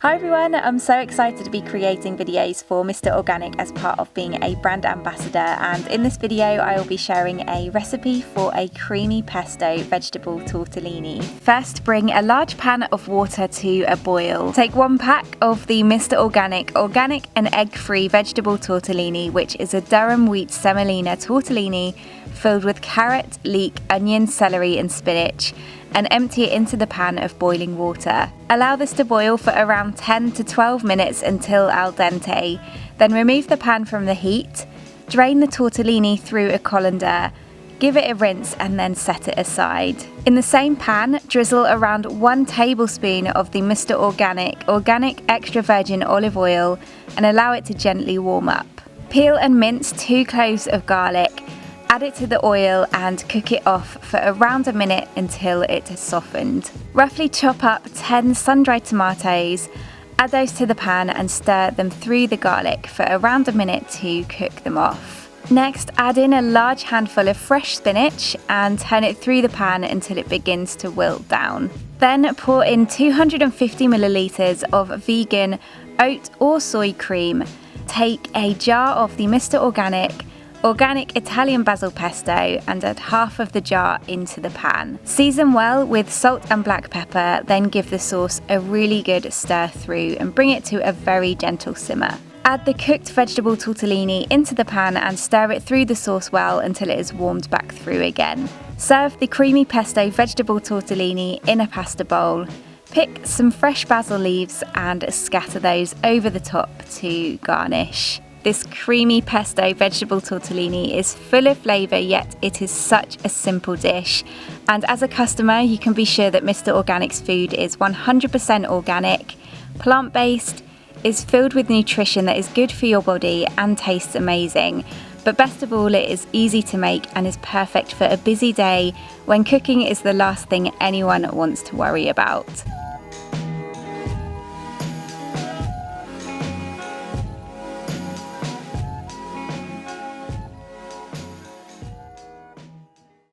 Hi everyone, I'm so excited to be creating videos for Mr Organic as part of being a brand ambassador, and in this video I will be sharing a recipe for a creamy pesto vegetable tortellini. First, bring a large pan of water to a boil. Take 1 pack of the Mr Organic and egg-free vegetable tortellini, which is a Durham wheat semolina tortellini filled with carrot, leek, onion, celery and spinach, and empty it into the pan of boiling water. Allow this to boil for around 10 to 12 minutes until al dente. Then remove the pan from the heat, drain the tortellini through a colander, give it a rinse and then set it aside. In the same pan, drizzle around 1 tablespoon of the Mr Organic extra virgin olive oil and allow it to gently warm up. Peel and mince 2 cloves of garlic. Add it to the oil and cook it off for around a minute until it has softened. Roughly chop up 10 sun-dried tomatoes, add those to the pan and stir them through the garlic for around a minute to cook them off. Next, add in a large handful of fresh spinach and turn it through the pan until it begins to wilt down. Then pour in 250 millilitres of vegan oat or soy cream. Take a jar of the Mr Organic Italian basil pesto and add half of the jar into the pan. Season well with salt and black pepper, then give the sauce a really good stir through and bring it to a very gentle simmer. Add the cooked vegetable tortellini into the pan and stir it through the sauce well until it is warmed back through again. Serve the creamy pesto vegetable tortellini in a pasta bowl. Pick some fresh basil leaves and scatter those over the top to garnish. This creamy pesto vegetable tortellini is full of flavour, yet it is such a simple dish. And as a customer, you can be sure that Mr Organic's food is 100% organic, plant-based, is filled with nutrition that is good for your body and tastes amazing. But best of all, it is easy to make and is perfect for a busy day when cooking is the last thing anyone wants to worry about.